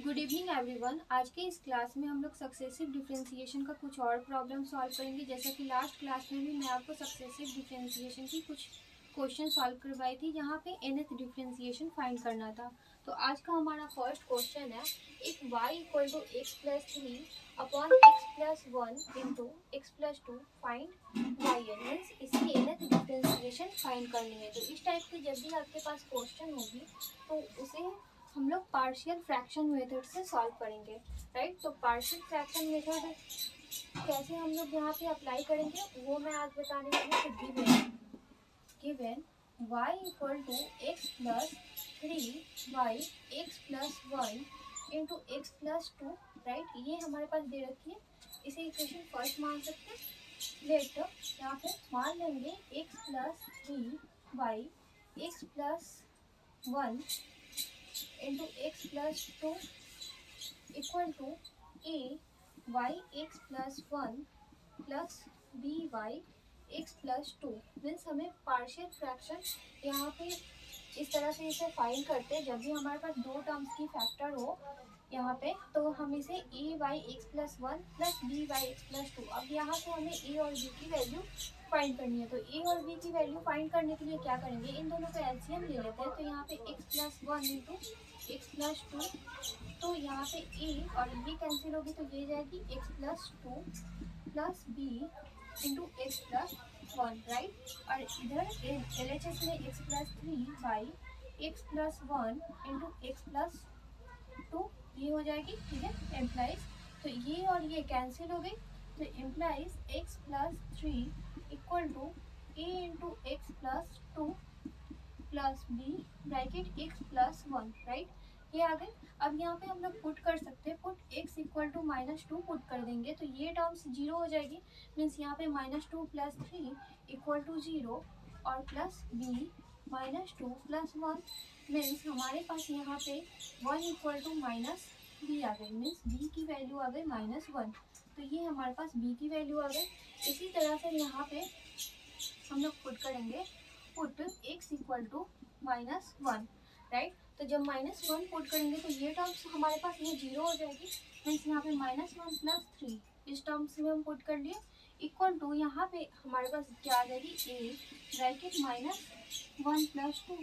Good evening everyone. आज के इस क्लास में हम लोग सक्सेसिव डिफरेंशिएशन का कुछ और प्रॉब्लम सॉल्व करेंगे। जैसा कि लास्ट क्लास में भी मैं आपको सक्सेसिव डिफरेंशिएशन की कुछ क्वेश्चन सॉल्व करवाई थी, जहाँ पे nth डिफरेंशिएशन फाइंड करना था। तो आज का हमारा फर्स्ट क्वेश्चन है, if y equal to x plus 3 upon x plus 1 into x plus 2 find y n। Means इसकी nth डिफरेंशिएशन फाइंड करनी है। तो इस टाइप की जब भी आपके पास क्वेश्चन होगी तो उसे हम लोग पार्शियल फ्रैक्शन मेथड से सॉल्व करेंगे, राइट। तो पार्शियल फ्रैक्शन मेथड कैसे हम लोग यहाँ पे अप्लाई करेंगे वो मैं आज बताने वाली हूँ। Given y equal to x plus 3 by x plus 1 into x plus 2, right. ये हमारे पास दे रखी है, इसे इक्वेशन फर्स्ट मान सकते हैं। लेट यहाँ पे मान लेंगे x plus 3 by x plus 1 into x plus 2 equal to a y x plus 1 plus b y x plus 2। Means हमें पार्शियल फ्रैक्शन यहाँ पे इस तरह से इसे फाइंड करते हैं। जब भी हमारे पास दो टर्म्स की फैक्टर हो यहाँ पे, तो हम इसे a y x plus 1 plus b y x plus 2। अब यहाँ से हमें ए और बी की वैल्यू फाइंड करनी है। तो ए और बी की वैल्यू फाइंड करने के लिए क्या करेंगे, इन दोनों का एलसीएम ले लेते हैं। तो यहाँ पे x plus 1 into x plus 2, तो यहाँ पे ए और ये कैंसिल होगी तो ये जाएगी x plus 2 plus b into x plus 1, right. और इधर एलएचएस में x plus 3 by x plus 1 into x plus 2 ये हो जाएगी, ठीक है। एम्प्लाइज तो ये और ये कैंसिल हो गई, तो implies x plus 3 equal to a into x plus 2 plus b bracket x plus 1, right. ये आ गए। अब यहाँ पे हम लोग पुट कर सकते हैं, put x equal to -2 put कर देंगे तो ये टर्म्स जीरो हो जाएगी। मीन्स यहाँ पे -2 प्लस 3 इक्वल टू 0 और प्लस b -2 प्लस 1 मीन्स हमारे पास यहाँ पे 1 इक्वल टू माइनस बी आ गई। मीन्स b की वैल्यू आ गई -1, तो ये हमारे पास b की वैल्यू आ गई। इसी तरह से यहाँ पे हम लोग पुट करेंगे, put x equal to -1, right. तो जब -1 पुट करेंगे तो ये टर्म्स हमारे पास ये जीरो हो जाएगी। मीन्स यहाँ पे -1 प्लस 3 इस टर्म्स में हम पुट कर लिए इक्वल टू यहाँ पे हमारे पास क्या आ जाएगी, a ब्रैकेट -1 प्लस 2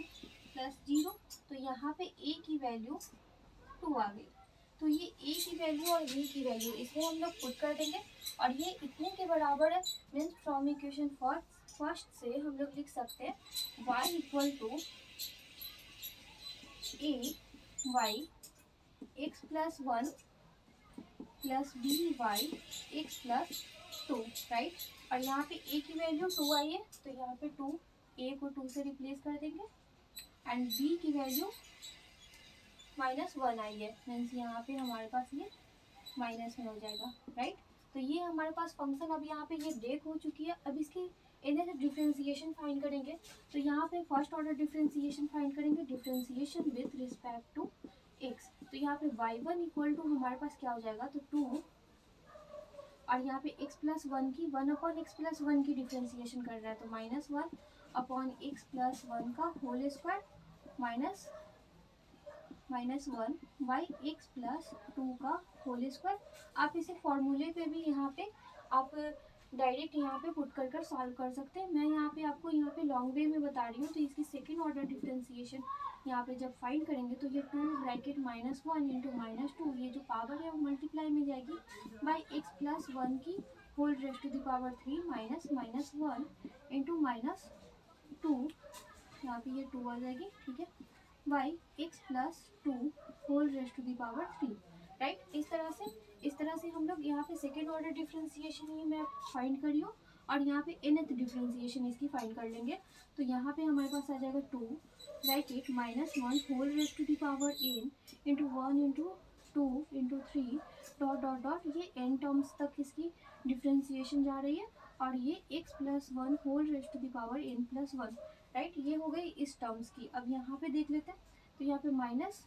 प्लस 0। तो यहाँ पे a की वैल्यू 2 आ गई। तो ये a की वैल्यू और b की वैल्यू इसे हम लोग पुट कर देंगे और ये इतने के बराबर है। मीन्स फ्रॉम इक्वेशन फर्स्ट से हम लोग लिख सकते हैं y equal to a y x plus 1 plus b y x plus 2, right. और यहाँ पे a की वैल्यू 2 आई है, तो यहाँ पे 2 a को 2 से रिप्लेस कर देंगे एंड b की वैल्यू -1 आई है। मीन्स यहाँ पे हमारे पास ये माइनस में हो जाएगा, राइट। तो ये हमारे पास फंक्शन अब यहाँ पे ये ब्रेक हो चुकी है। अब इसकी इन्हें डिफरेंशिएशन फाइंड करेंगे। तो यहाँ पे फर्स्ट ऑर्डर डिफरेंशिएशन फाइंड करेंगे, differentiation with respect to x। तो यहाँ पे y1 इक्वल टू हमारे पास क्या हो जाएगा, तो 2 और यहाँ पे x प्लस 1 की 1 अपॉन एक्स प्लस 1 की डिफरेंशिएशन कर रहा है, तो -1 अपॉन एक्स प्लस 1 का whole square -1 by x plus 2 का होल स्क्वायर। आप इसे फॉर्मूले पे भी यहाँ पे आप डायरेक्ट यहाँ पे पुट कर सॉल्व कर सकते हैं। मैं यहाँ पे आपको यहाँ पे लॉन्ग वे में बता रही हूँ। तो इसकी सेकेंड ऑर्डर डिफरेंशिएशन यहाँ पे जब फाइंड करेंगे तो ये 2 ब्रैकेट -1 इंटू -2, ये जो पावर है वो मल्टीप्लाई में जाएगी बाई एक्स प्लस 1 की whole raised to the power 3 -1 into -2, यहाँ पे ये 2 आ जाएगी, ठीक है, by x plus 2 whole raised to the power 3, right. इस तरह से हम लोग यहाँ पे सेकेंड ऑर्डर डिफरेंशिएशन ही मैं फाइंड करी हूँ और यहाँ पे nth डिफरेंशिएशन इसकी फाइंड कर लेंगे। तो यहाँ पे हमारे पास आ जाएगा 2 bracket -1 whole raised to the power n into 1 into 2 into 3 dot dot dot, ये n टर्म्स तक इसकी डिफरेंशिएशन जा रही है और ये x plus 1 whole raised to the power n plus 1, right. ये हो गई इस टर्म्स की। अब यहाँ पे देख लेते हैं, तो यहाँ पे माइनस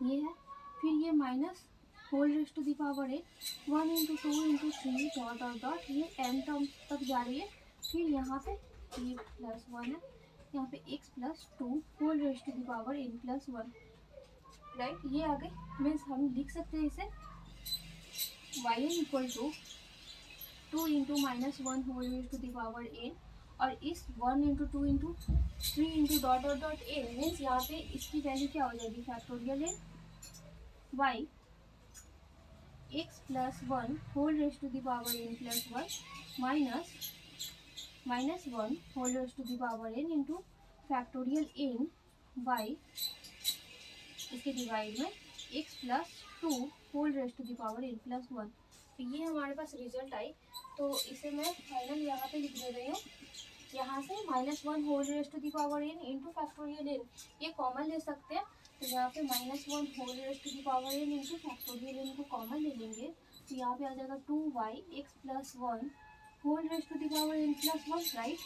ये है, फिर ये minus whole raised to the power 1 into 2 into 3 dot dot dot, ये n टर्म्स तक जा रही है। फिर यहाँ पे ये प्लस 1 है, यहाँ पे x plus 2 whole raised to the power n plus 1, right. ये आ गई, मीन्स हम लिख सकते हैं इसे y n equal to 2 into minus one whole raise to the power n, और इस 1 into 2 into 3 into dot dot dot n, means यहाँ पे इसकी वैल्यू क्या हो जाएगी, factorial n y x plus one whole raise to the power n plus one minus one whole raise to the power n into factorial n y इसके divide में x plus two whole raise to the power n plus one. तो ये हमारे पास result आई, तो इसे मैं final यहाँ पे लिख दे रही हूँ। यहाँ से minus one whole raise to the power n into factorial n, ये कॉमन ले सकते हैं, तो यहाँ पे minus one whole raise to the power n into factorial n को कॉमन ले लेंगे, तो यहाँ पे आ जाएगा 2y x plus one whole raise to the power n plus one, right,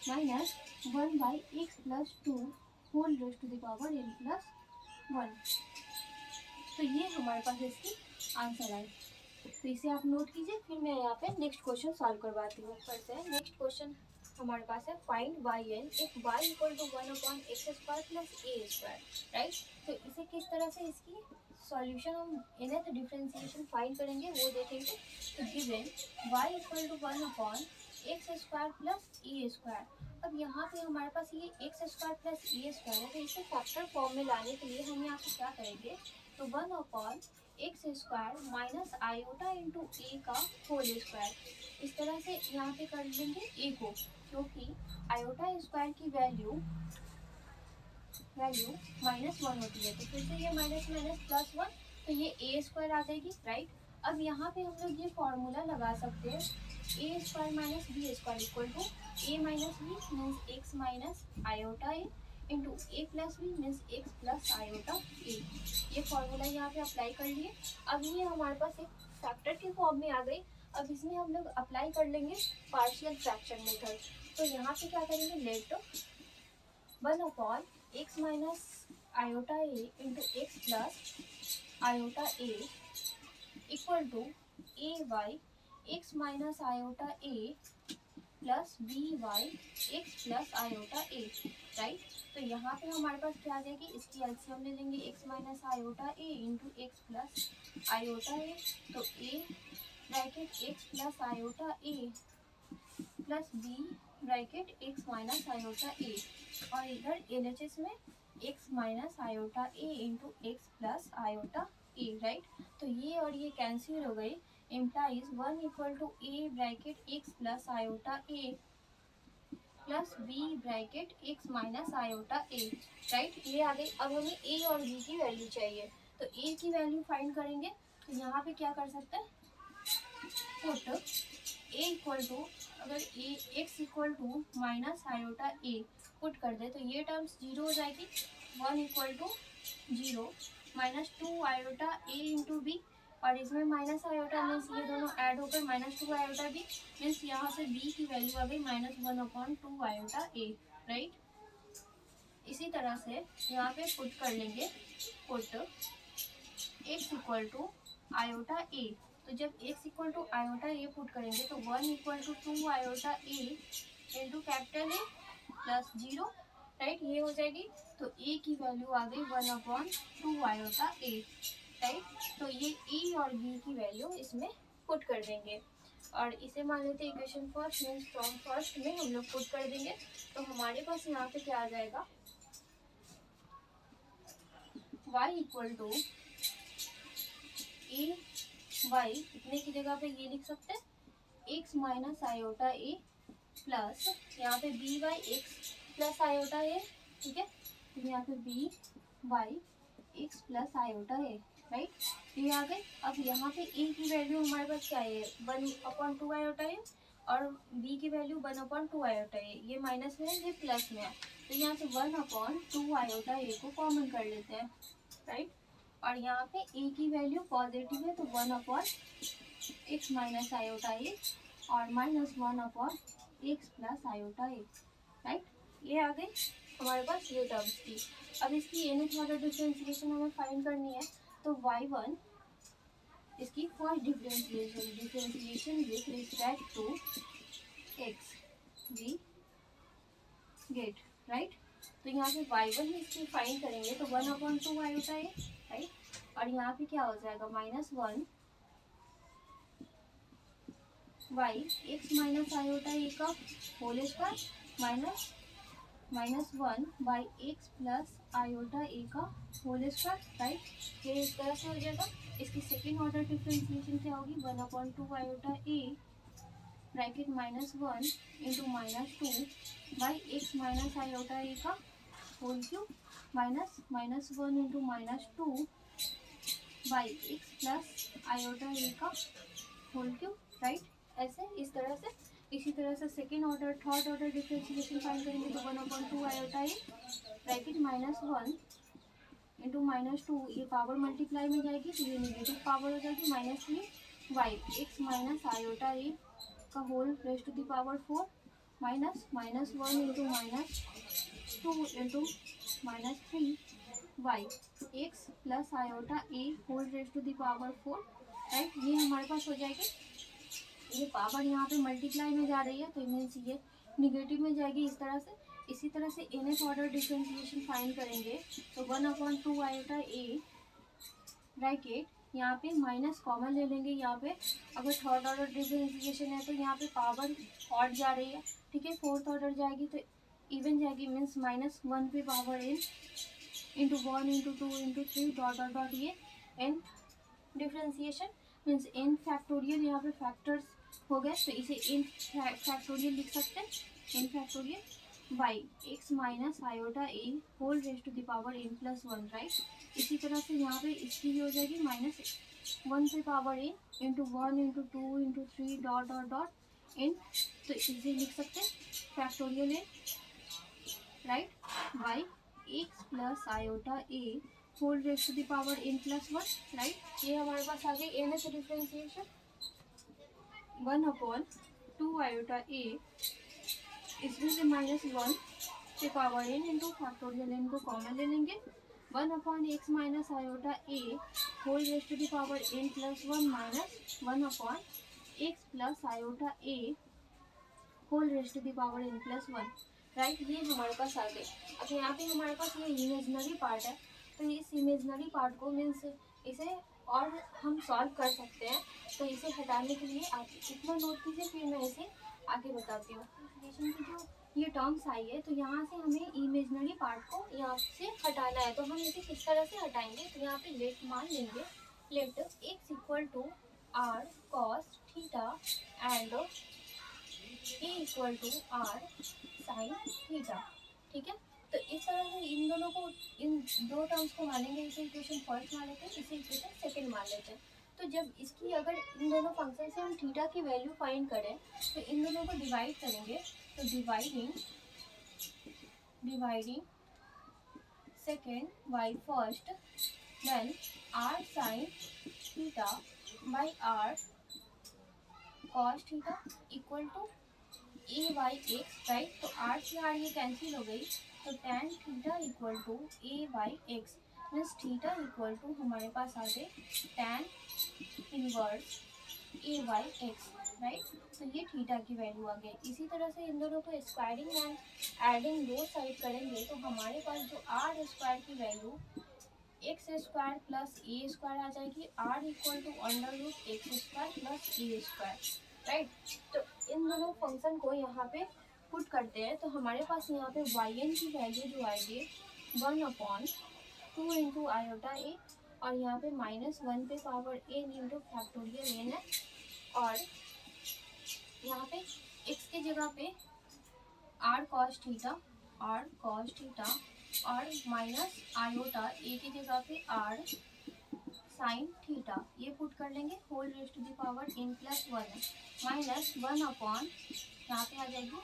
minus 1 x plus two whole raise to the power n plus one. तो ये हमारे पास इसकी आंसर आए, तो इसे आप नोट कीजिए। फिर मैं यहाँ पे नेक्स्ट क्वेश्चन सॉल्व करवाती हूँ। फर्स्ट है नेक्स्ट क्वेश्चन हमारे पास है find y n if y equal to 1/x² plus a², right. तो इसे किस तरह से इसकी सॉल्यूशन हम nth डिफरेंशिएशन फाइंड करेंगे वो देखेंगे। तो given y equal to 1/x² plus a²। अब यहाँ पे हमारे पास ये x² प्लस a² है, तो इसे फैक्टर फॉर्म में लाने के लिए हम यहाँ पे क्या करेंगे, तो 1/x² माइनस आयोटा इंटू ए का होल स्क्वायर, इस तरह से यहाँ पे कर लेंगे ए को, क्योंकि आयोटा स्क्वायर की वैल्यू माइनस वन होती है, तो फिर से ये माइनस माइनस प्लस वन, तो ये ए स्क्वायर आ जाएगी, राइट। अब यहाँ पे हम लोग ये फॉर्मूला लगा सकते हैं, a square minus b square equal to a minus b means x minus iota a into a plus b means x plus iota a. ये फॉर्मूला यहाँ पे अप्लाई कर लिए। अब ये हमारे पास एक फैक्टर के फॉर्म में आ गई। अब इसमें हम लोग अप्लाई कर लेंगे पार्शियल फ्रैक्शन मेथड। तो यहाँ पे क्या करेंगे, let 1/x minus iota a into x plus iota a equal to a y x minus iota a plus b y x plus iota a, right. तो यहाँ पे हमारे पास क्या आ जाएगी, इसकी एलसीएम ले लेंगे, x minus iota a into x plus iota a, तो a bracket x plus iota a plus b bracket x minus iota a, और इधर एलएचएस में x minus iota a into x plus iota a, right. तो ये और ये cancel हो गई, implies 1 equal to a bracket x plus iota a plus b bracket x minus iota a, right. ये आ गई। अब हमें ए और बी की वैल्यू चाहिए, तो ए की वैल्यू फाइंड करेंगे। तो यहाँ पे क्या कर सकते हैं, पुट ए इक्वल टू, अगर a x equal to minus iota a put कर दे तो ये टर्म्स जीरो हो जाएगी, 1 equal to zero minus 2 iota a into b, और इसमें माइनस आयोटा मीन्स ये दोनों ऐड होकर -2 आयोटा बी मीन्स यहाँ से बी की वैल्यू आ गई -1/2 आयोटा ए, राइट। इसी तरह से यहाँ पे पुट कर लेंगे, put x equal to iota a, तो जब x equal to iota a put करेंगे तो 1 equal to 2 iota a into capital a plus 0, right, ये हो जाएगी। तो ए की वैल्यू आ गई 1/2 आयोटा ए, राइट। तो ये ई और बी की वैल्यू इसमें पुट कर देंगे, और इसे मान लेते हैं equation first means from first में हम लोग पुट कर देंगे। तो हमारे पास यहाँ पे क्या आ जाएगा, y equal to a y, इतने की जगह पे ये लिख सकते हैं x minus iota a plus यहाँ पे b y x plus iota a, ठीक है। तो यहाँ पे b y x plus iota a, right, ये आ गए। अब यहाँ पे ए की वैल्यू हमारे पास क्या है, 1/2 आयोटा है, और बी की वैल्यू 1/2 आयोटा है, ये माइनस में है, ये प्लस में है, तो यहाँ से 1/2 आयोटा ए को कॉमन कर लेते हैं, राइट। और यहाँ पे ए की वैल्यू पॉजिटिव है, तो 1/x माइनस आयोटा ए और -1/x plus iota a, right. ये आ गई हमारे पास ये टर्म्स थी। अब इसकी nth ऑर्डर डिफरेंशिएशन हमें फाइंड करनी है, तो y1 इसकी first differentiation with respect to x we get, right. तो यहाँ पे y1 ही इसकी फाइंड करेंगे तो 1/2 आयोटा ए, राइट। और यहाँ पे क्या हो जाएगा -1 by x minus iota a का whole square -1 by x plus iota a का होल स्क्वायर, राइट। ये इस तरह से हो जाएगा। इसकी सेकेंड ऑर्डर डिफरेंशिएशन क्या होगी 1/2 iota a bracket -1 into -2 by x minus iota a का whole cube -1 into -2 by x plus iota a का होल क्यूब, राइट। ऐसे इस तरह से, इसी तरह से second order third order differentiation find करेंगे तो 1/2 आयोटा ए ब्रैकेट -1 इंटू -2, ये पावर मल्टीप्लाई में जाएगी तो ये नेगेटिव पावर हो जाएगी -3 by x minus iota a का whole raise to the power 4 -1 into -2 into -3 by x plus iota a whole raise to the power 4, right. ये हमारे पास हो जाएगी। ये पावर यहाँ पे मल्टीप्लाई में जा रही है तो मीन्स ये निगेटिव में जाएगी इस तरह से। इसी तरह से nth ऑर्डर डिफरेंशिएशन फाइंड करेंगे तो 1/2 आयोटा ए ब्रैकेट यहाँ पे माइनस कॉमन ले लेंगे। यहाँ पे अगर थर्ड ऑर्डर डिफरेंशिएशन है तो यहाँ पे पावर ऑड जा रही है, ठीक है। फोर्थ ऑर्डर जाएगी तो इवन जाएगी, मीन्स -1 पे power n into 1 into 2 into 3 dot dot dot, ये n differentiation means n factorial, यहाँ पे फैक्टर्स हो गए तो इसे n फैक्टोरियल लिख सकते हैं, n factorial by x minus iota a whole raise to the power n+1, right. इसी तरह से यहाँ पे इसकी भी हो जाएगी -1 पे power n into 1 into 2 into 3 dot dot dot n, तो इसे लिख सकते हैं factorial n, right, by x plus iota a whole raise to the power n+1, right. ये हमारे पास आ गई n से डिफरेंशिएशन 1/2 आयोटा ए, इसमें से -1 से power n into factorial n को कॉमन ले लेंगे 1/x minus iota a whole raise to the power n+1 minus 1/x plus iota a whole raise to the power n+1, right. ये हमारे पास आ गए। अब यहाँ पे हमारे पास ये इमेजनरी पार्ट है तो इस इमेजनरी पार्ट को मीन्स इसे और हम सॉल्व कर सकते हैं। तो इसे हटाने के लिए आप इतना नोट कीजिए, फिर मैं इसे आगे बताती हूँ। रिलेशन की जो ये टर्म्स आई है तो यहाँ से हमें इमेजनरी पार्ट को यहाँ से हटाना है। तो हम इसे किस तरह से हटाएंगे तो यहाँ पे लेट मान लेंगे, let x equal to r cos theta and a equal to r sin theta, ठीक है। तो इस तरह से इन दोनों को, इन दो टर्म्स को मानेंगे। इसे इक्वेशन फर्स्ट मान लेते हैं, इसे इक्वेशन सेकंड मान लेते हैं। तो जब इसकी अगर इन दोनों फंक्शन से हम थीटा की वैल्यू फाइंड करें तो इन दोनों को डिवाइड करेंगे तो dividing second by first then r sin theta by r cos theta equal to a by x, right. तो r से r ये कैंसिल हो गई तो tan theta equal to a by x means theta equal to हमारे पास आ गए tan inverse a by x, right. तो ये थीटा की वैल्यू आ गई। इसी तरह से इन दोनों को स्क्वायरिंग एंड एडिंग दो साइड करेंगे तो हमारे पास जो r स्क्वायर की value x square plus a square आ जाएगी, r equal to √x square plus a square, right. तो इन दोनों फंक्शन को यहाँ पे पुट करते हैं तो हमारे पास यहाँ पे yn की वैल्यू जो आएगी 1/2 इंटू आयोटा ए और यहाँ पे -1 पे power n into factorial n है। और यहाँ पे x की जगह पे r cos थीटा और माइनस आयोटा ए की जगह पे r sin थीटा ये पुट कर लेंगे whole raise to the power n+1 minus 1 upon यहाँ पे आ जाएगी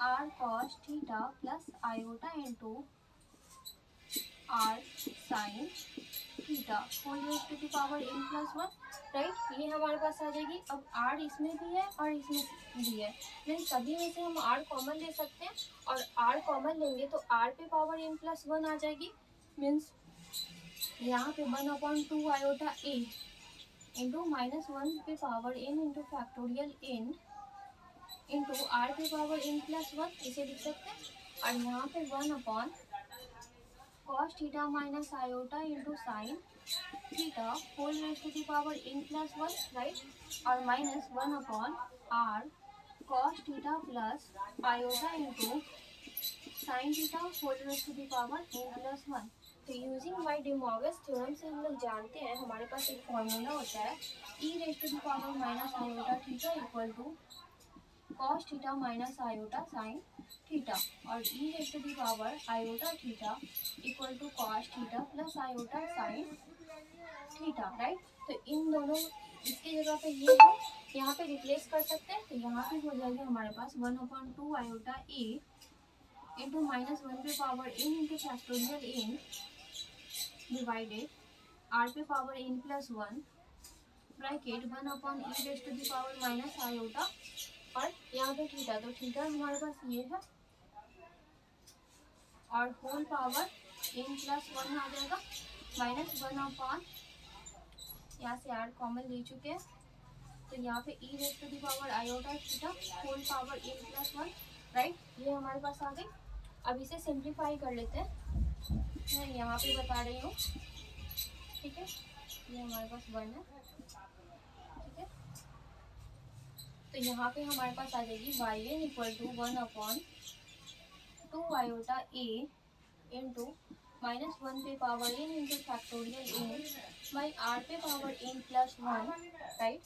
r cos theta plus iota into r sin theta whole raise to the power n+1, right. ये हमारे पास आ जाएगी। अब r इसमें भी है और इसमें भी है, लेकिन सभी में से हम r कॉमन ले सकते हैं और r कॉमन लेंगे तो r पे पावर n+1 आ जाएगी मीन्स यहाँ पे 1/2 आयोटा a इंटू -1 पे power n into factorial n into r पे पावर n+1 इसे लिख सकते हैं। और यहाँ पे 1/2 cos theta minus iota into sin theta whole raised to the power n plus 1, right? और minus 1 upon r cos theta plus iota into sin theta whole raised to the power n plus 1। तो using by day Morgan's theorem से हम लोग जानते हैं हमारे पास एक formula होता है e raise to the power minus iota theta equal to cos theta minus iota sine theta और e raise to the power iota theta equal to cos theta plus iota sine theta, right? तो इन दोनों इसकी जगह पे ये हम यहाँ पे रिप्लेस कर सकते हैं। तो यहाँ पे हो जाएगी हमारे पास 1/2 आयोटा a इंटू माइनस 1 पे power n into factorial n divided r पे power n plus 1 bracket 1/e raise to the power minus iota और यहाँ पे थीटा, तो थीटा हमारे पास ये है और होल पावर n प्लस 1 आ जाएगा माइनस 1/, यहाँ से r कॉमन ले चुके हैं तो यहाँ पे e raise to the power iota theta whole power n plus 1, right? ये हमारे पास आ गई। अब इसे सिंप्लीफाई कर लेते हैं, मैं यहाँ पे बता रही हूँ, ठीक है? ये हमारे पास 1 है, ठीक है? तो यहाँ पे हमारे पास आ जाएगी yn equal to 1/2 iota a into minus 1 पे power n into factorial n by r पे पावर n प्लस 1, राइट?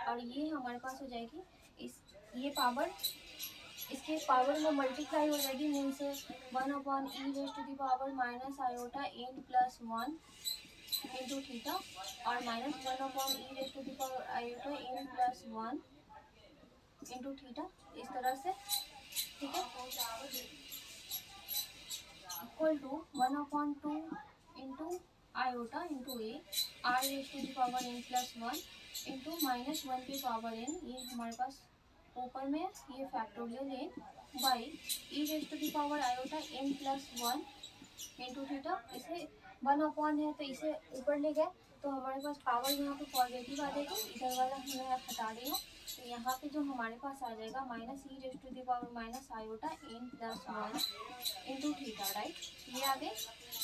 और ये हमारे पास हो जाएगी इस ये पावर इसके पावर में मल्टीप्लाई हो जाएगी, means 1/e raise to the power minus iota n plus 1 into theta और minus 1/e raise to the power iota n plus 1 into theta, इस तरह से, ठीक है? Equal to 1/2 into iota into a r raise to the power n plus 1 into minus 1 पे power n, ये हमारे पास ऊपर में ये factorial n by e raise to the power iota n plus 1 into theta. इसे 1/, है तो इसे ऊपर ले गए तो हमारे पास पावर यहाँ पे पॉजिटिव आ जाएगी, इधर वाला मैं हटा रही हूँ। तो यहाँ पे जो हमारे पास आ जाएगा minus e raise to the power minus iota n plus 1 into theta, right? ये आ गए।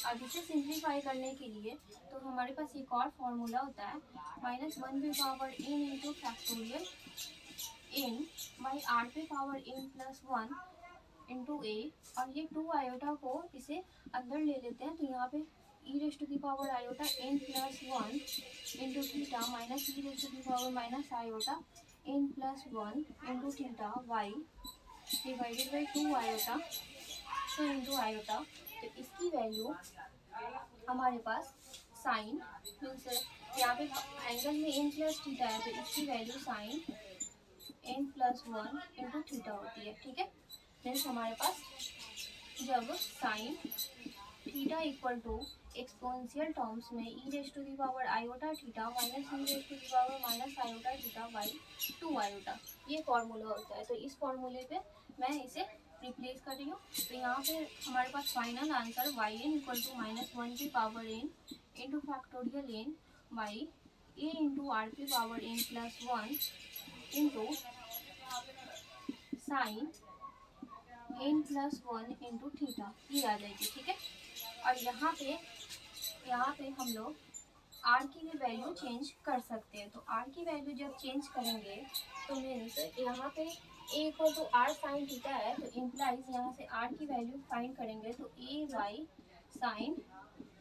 अब इसे सिंप्लीफाई करने के लिए तो हमारे पास एक और फॉर्मूला होता है माइनस 1 पे power n into factorial n by r पे power n plus 1 into a और ये 2 आयोटा को इसे अंदर ले लेते हैं। तो यहाँ पे e raise to the power iota n plus 1 into theta minus e raise to the power minus iota n plus 1 into theta y divided by 2 iota तो इंटू आयोटा। तो इसकी वैल्यू हमारे पास साइन मीन्स यहाँ पे angle में n plus theta है तो इसकी value sine n plus 1 into theta होती है, ठीक है? मीन्स हमारे पास जब sine theta equal to exponential terms में e raise to the power iota theta minus e raise to the power minus iota theta by 2 iota, ये formula होता है। तो इस फॉर्मूले पे मैं इसे रिप्लेस कर रही हूँ। तो यहाँ पे हमारे पास final answer yn equal to minus 1 पे power n into factorial n by a into r पे power n plus 1 into sine n plus 1 into theta, ये आ जाएगी, ठीक है? और यहाँ पे हम लोग r की भी वैल्यू चेंज कर सकते हैं। तो r की वैल्यू जब चेंज करेंगे तो मीन्स यहाँ पे a equal to r sine theta है तो इम्प्लाइज यहाँ से r की वैल्यू फाइंड करेंगे तो a वाई साइन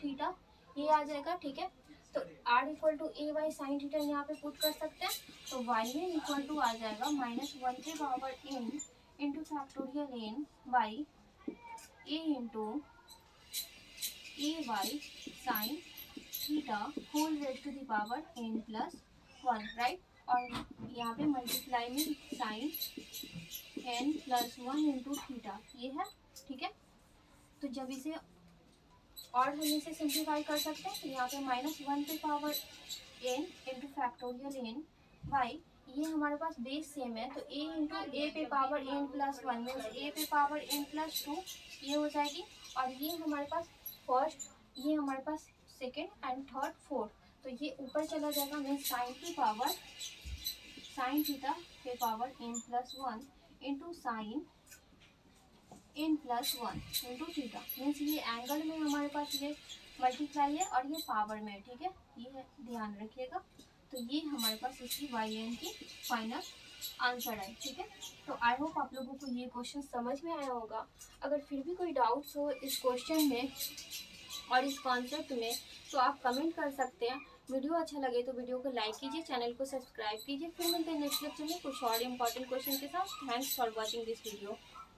थीटा ये आ जाएगा, ठीक है? तो r equal to a y sine theta यहाँ पे पुट कर सकते हैं। तो yn इक्वल टू आ जाएगा माइनस 1 पे power n into factorial n by a into a y sine theta whole raise to the power n plus 1, right? और यहाँ पे मल्टीप्लाई में sine n plus 1 into theta ये है, ठीक है? तो जब इसे और हम इसे सिंप्लीफाई कर सकते हैं तो यहाँ पे माइनस 1 पे power n into factorial n by ये हमारे पास बेस सेम है तो a इंटू ए पे power n plus 1 means a पे पावर n प्लस 2 ये हो जाएगी। और ये हमारे पास फर्स्ट, ये हमारे पास सेकेंड एंड थर्ड फोर्थ, तो ये ऊपर चला जाएगा मीन्स साइन की पावर साइन थीटा पे power n plus 1 into sine n plus 1 into theta. Means ये एंगल में हमारे पास ये मल्टीप्लाई है और ये पावर में, ठीक है, ये ध्यान रखिएगा। तो ये हमारे पास इसकी yn की फाइनल आंसर है, ठीक है। तो आई होप आप लोगों को ये क्वेश्चन समझ में आया होगा। अगर फिर भी कोई डाउट्स हो इस क्वेश्चन में और इस कॉन्सेप्ट में तो आप कमेंट कर सकते हैं। वीडियो अच्छा लगे तो वीडियो को लाइक कीजिए, चैनल को सब्सक्राइब कीजिए। फिर मिलते हैं नेक्स्ट लेक्चर में कुछ और इम्पोर्टेंट क्वेश्चन के साथ। Thanks for watching this video.